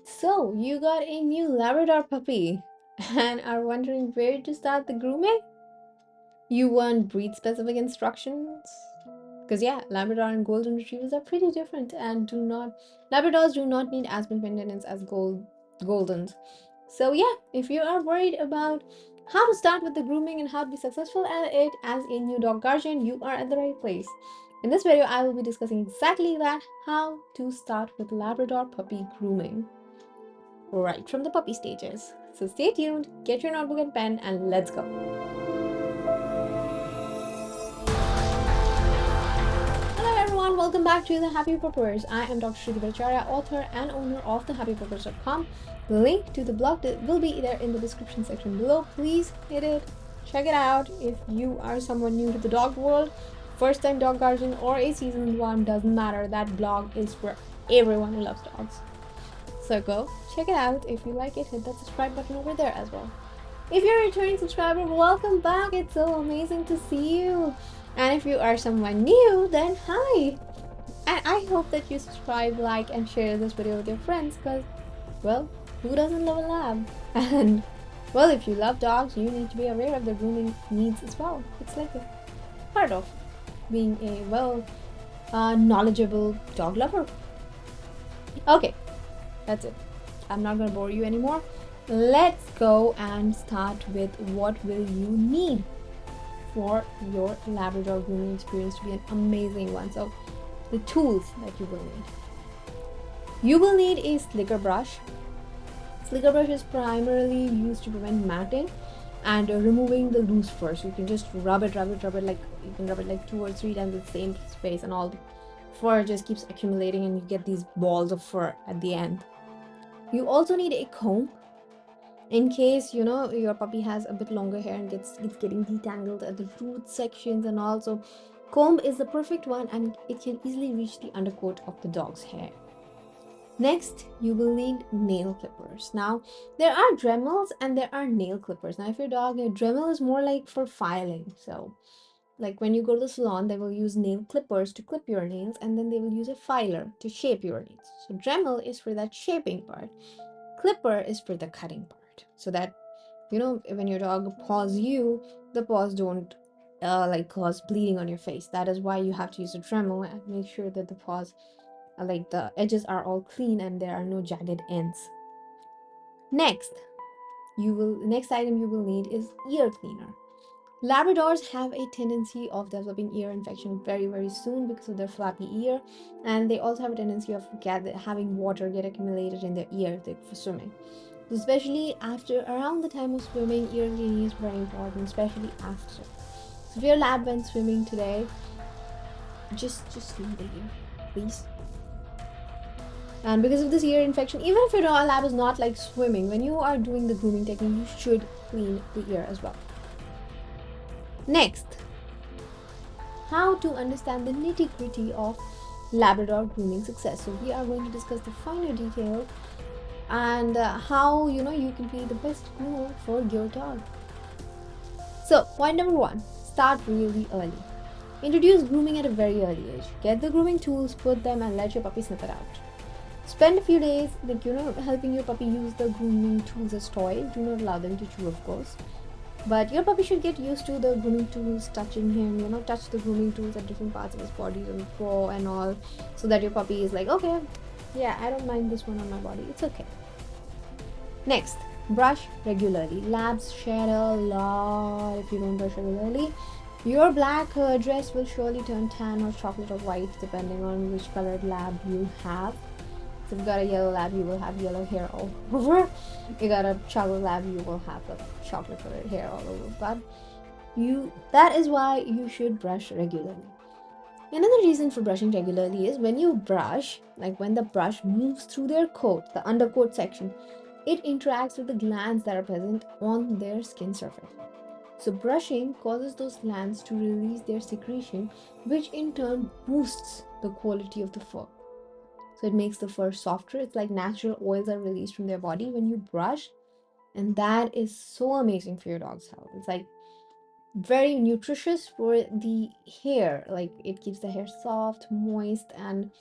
So, you got a new Labrador puppy and are wondering where to start the grooming? You want breed specific instructions? Because, yeah, Labrador and Golden Retrievers are pretty different and Labradors do not need as much maintenance as Goldens. So, yeah, if you are worried about how to start with the grooming and how to be successful at it as a new dog guardian, you are at the right place. In this video, I will be discussing exactly that, how to start with Labrador puppy grooming right from the puppy stages. So stay tuned, get your notebook and pen, and let's go. Hello everyone, welcome back to the Happy Puppers. I am Dr. Shruti, author and owner of thehappypuppers.com. The link to the blog will be there in the description section below. Please hit it, check it out. If you are someone new to the dog world, first time dog guardian or a seasoned one, doesn't matter. That blog is for everyone who loves dogs. So go check it out. If you like it, hit that subscribe button over there as well. If you're a returning subscriber, welcome back. It's so amazing to see you. And if you are someone new, then hi. And I hope that you subscribe, like, and share this video with your friends because, well, who doesn't love a lab? And, well, if you love dogs, you need to be aware of their grooming needs as well. It's like a part of being a knowledgeable dog lover. Okay, that's it. I'm not going to bore you anymore. Let's go and start with what will you need for your Labrador grooming experience to be an amazing one. So the tools that you will need. You will need a slicker brush. Slicker brush is primarily used to prevent matting and removing the loose fur. So you can just rub it like you can rub it like 2 or 3 times in the same space, and all the fur just keeps accumulating and you get these balls of fur at the end. You also need a comb in case your puppy has a bit longer hair and it's getting detangled at the root sections, and also comb is the perfect one and it can easily reach the undercoat of the dog's hair. Next, you will need nail clippers. Now, there are Dremels and there are nail clippers. Now, if your Dremel is more like for filing. So, like when you go to the salon, they will use nail clippers to clip your nails, and then they will use a filer to shape your nails. So, Dremel is for that shaping part. Clipper is for the cutting part. So that, when your dog paws you, the paws don't cause bleeding on your face. That is why you have to use a Dremel and make sure that the paws the edges are all clean and there are no jagged ends. Next item you will need is ear cleaner. Labradors have a tendency of developing ear infection very, very soon because of their flappy ear, and they also have a tendency of having water get accumulated in their ear for swimming. So especially after around the time of swimming, ear cleaning is very important, especially after. So if your lab went swimming today, just clean the ear, please. And because of this ear infection, even if your lab is not like swimming, when you are doing the grooming technique, you should clean the ear as well. Next, how to understand the nitty-gritty of Labrador grooming success. So we are going to discuss the finer details and how you can be the best groomer for your dog. So point number 1, start really early. Introduce grooming at a very early age. Get the grooming tools, put them, and let your puppy sniff it out. Spend a few days helping your puppy use the grooming tools as toys. Do not allow them to chew, of course. But your puppy should get used to the grooming tools, touching him, touch the grooming tools at different parts of his body and paw and all, so that your puppy is like, okay, yeah, I don't mind this one on my body, it's okay. Next, brush regularly. Labs shed a lot if you don't brush regularly. Your black dress will surely turn tan or chocolate or white depending on which colored lab you have. So if you got a yellow lab, you will have yellow hair all over. If you got a chocolate lab, you will have the chocolate colored hair all over. But that is why you should brush regularly. Another reason for brushing regularly is when you brush, like when the brush moves through their coat, the undercoat section, it interacts with the glands that are present on their skin surface. So brushing causes those glands to release their secretion, which in turn boosts the quality of the fur. So it makes the fur softer. It's like natural oils are released from their body when you brush. And that is so amazing for your dog's health. It's like very nutritious for the hair. Like it keeps the hair soft, moist, and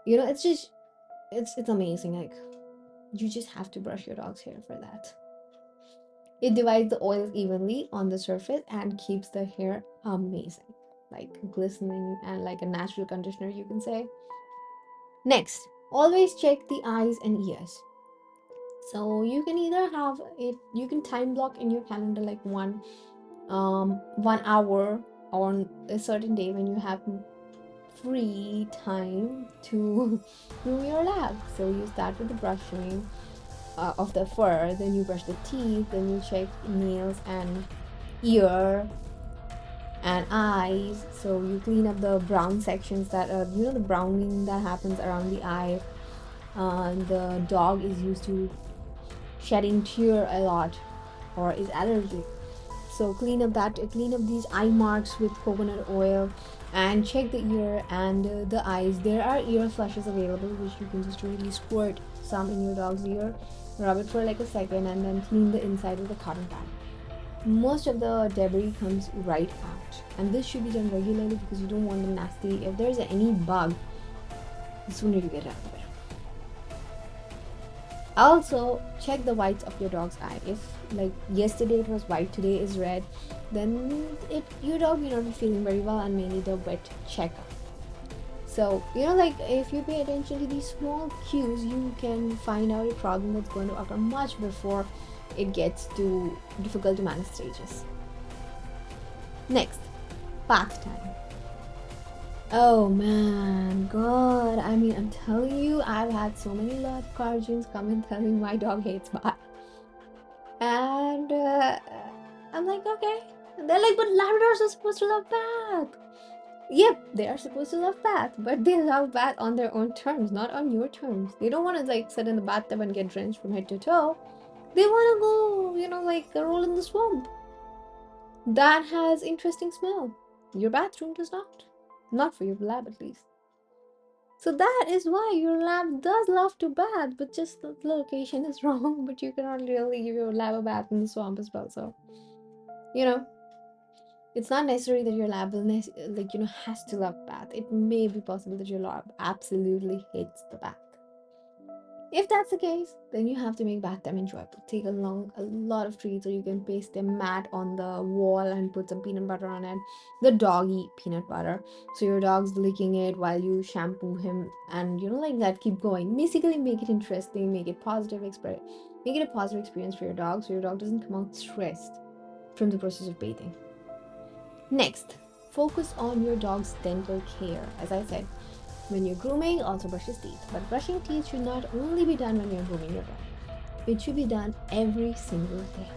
it's amazing. Like You just have to brush your dog's hair for that. It divides the oils evenly on the surface and keeps the hair amazing, like glistening and like a natural conditioner, you can say. Next, always check the eyes and ears. So you can either have it, you can time block in your calendar like 1 hour on a certain day when you have free time to groom your lab. So you start with the brushing of the fur, then you brush the teeth, then you check nails and ear and eyes. So you clean up the brown sections that are, the browning that happens around the eye. The dog is used to shedding tear a lot or is allergic. So clean up these eye marks with coconut oil and check the ear and the eyes. There are ear flushes available which you can just really squirt some in your dog's ear, rub it for like a second, and then clean the inside with a cotton pad. Most of the debris comes right out, and this should be done regularly because you don't want the nasty. If there's any bug, the sooner you get it out of the better. Also, check the whites of your dog's eye. If like yesterday it was white, today is red, then your dog may not be feeling very well and may need a vet checkup. So, like if you pay attention to these small cues, you can find out a problem that's going to occur much before it gets to difficult to manage stages. Next, bath time. Oh man, God, I mean, I'm telling you, I've had so many lab guardians come and tell me my dog hates bath. And I'm like, okay. And they're like, but Labradors are supposed to love bath. Yep, they are supposed to love bath, but they love bath on their own terms, not on your terms. They don't want to like sit in the bathtub and get drenched from head to toe. They want to go, like roll in the swamp. That has interesting smell. Your bathroom does not. Not for your lab, at least. So that is why your lab does love to bath, but just the location is wrong. But you cannot really give your lab a bath in the swamp as well. So, it's not necessary that your lab will has to love bath. It may be possible that your lab absolutely hates the bath. If that's the case, then you have to make bath time enjoyable. Take a lot of treats, or you can paste a mat on the wall and put some peanut butter on it. The dog eat peanut butter, so your dog's licking it while you shampoo him, and like that. Keep going. Basically, make it interesting, make it a positive experience for your dog, so your dog doesn't come out stressed from the process of bathing. Next, focus on your dog's dental care. As I said, when you're grooming, also brush his teeth. But brushing teeth should not only be done when you're grooming your dog. It should be done every single day.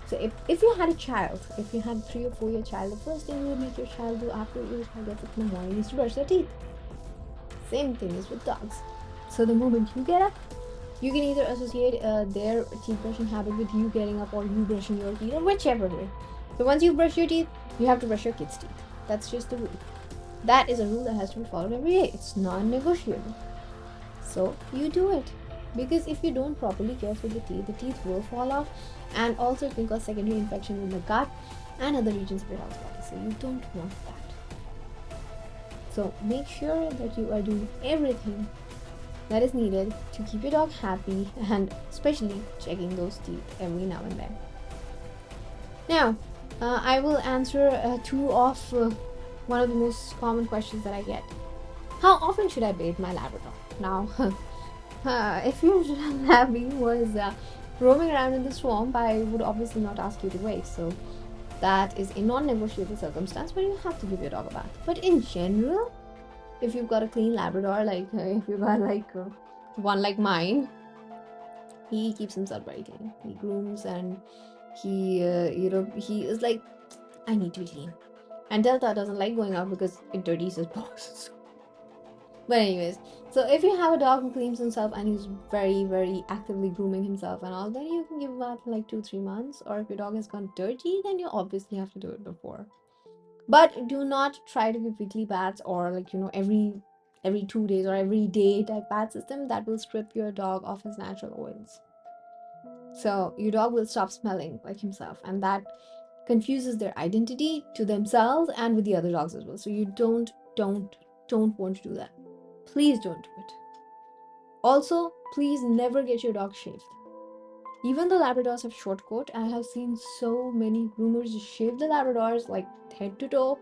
So if you had a child, if you had a 3 or 4 year child, the first thing you would make your child do after your child gets up in the morning is to brush their teeth. Same thing is with dogs. So the moment you get up, you can either associate their teeth brushing habit with you getting up or you brushing your teeth, or whichever way. So once you brush your teeth, you have to brush your kids' teeth. That's just the rule. That is a rule that has to be followed every day. It's non-negotiable. So you do it. Because if you don't properly care for the teeth will fall off, and also it can cause secondary infection in the gut and other regions of your dog's body. So you don't want that. So make sure that you are doing everything that is needed to keep your dog happy, and especially checking those teeth every now and then. Now, I will answer two of one of the most common questions that I get. How often should I bathe my Labrador? Now, if your Labby was roaming around in the swamp, I would obviously not ask you to wait. So that is a non-negotiable circumstance where you have to give your dog a bath. But in general, if you've got a clean Labrador, like if you've got one like mine, he keeps himself very clean. He grooms and he is like, I need to be clean. And Delta doesn't like going out because it dirties his paws. But anyways, so if you have a dog who cleans himself and he's very, very actively grooming himself and all, then you can give him bath in like 2-3 months. Or if your dog has gone dirty, then you obviously have to do it before. But do not try to give weekly baths or every 2 days or every day type bath system. That will strip your dog of his natural oils. So your dog will stop smelling like himself, and that confuses their identity to themselves and with the other dogs as well. So you don't want to do that. Please don't do it. Also, please never get your dog shaved. Even the Labradors have short coat. I have seen so many groomers shave the Labradors like head to toe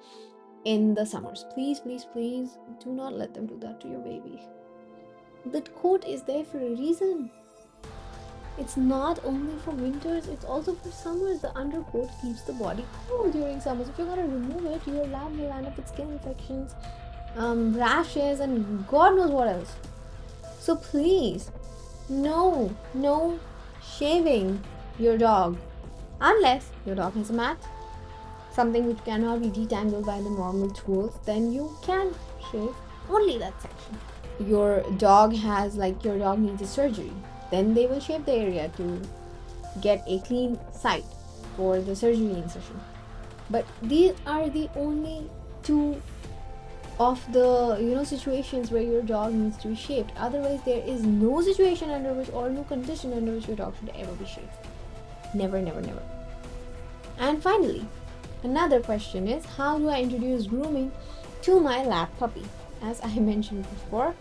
in the summers. Please, please, please do not let them do that to your baby. The coat is there for a reason. It's not only for winters, it's also for summers. The undercoat keeps the body cool during summers. If you're gonna remove it, your lab will end up with skin infections, rashes, and God knows what else. So please, no shaving your dog unless your dog has a mat, something which cannot be detangled by the normal tools. Then you can shave only that section. Your dog needs a surgery, then they will shave the area to get a clean site for the surgery incision. But these are the only two of the situations where your dog needs to be shaved. Otherwise, there is no situation under which, or no condition under which, your dog should ever be shaved. Never, never, never. And finally, another question is, how do I introduce grooming to my lab puppy? As I mentioned before,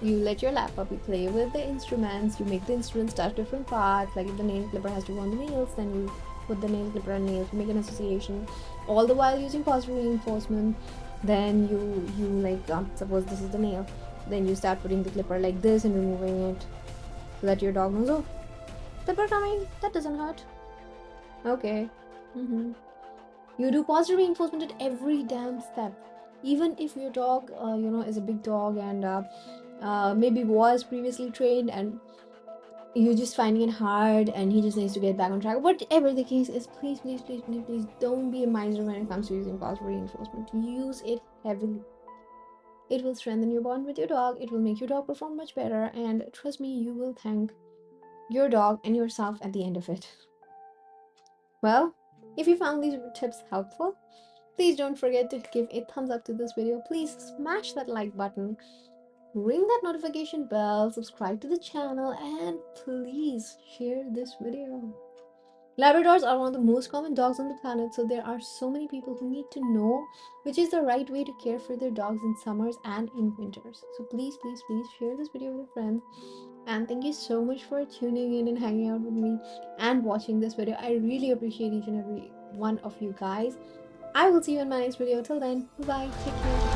you let your lap puppy play with the instruments. You make the instruments touch different parts. Like if the nail clipper has to go on the nails, then you put the nail clipper on nails. You make an association, all the while using positive reinforcement. Then you suppose this is the nail, then you start putting the clipper like this and removing it, so that your dog knows, oh, clipper coming, that doesn't hurt. Okay. You do positive reinforcement at every damn step. Even if your dog is a big dog and maybe was previously trained and you're just finding it hard and he just needs to get back on track, whatever the case is, please don't be a miser when it comes to using positive reinforcement. Use it heavily. It will strengthen your bond with your dog. It will make your dog perform much better, and trust me, you will thank your dog and yourself at the end of it. Well, if you found these tips helpful, please don't forget to give a thumbs up to this video. Please smash that like button, ring that notification bell, subscribe to the channel, and please share this video. Labradors are one of the most common dogs on the planet, so there are so many people who need to know which is the right way to care for their dogs in summers and in winters. So please share this video with your friends. And thank you so much for tuning in and hanging out with me and watching this video. I really appreciate each and every one of you guys. I will see you in my next video. Till then, bye bye, take care.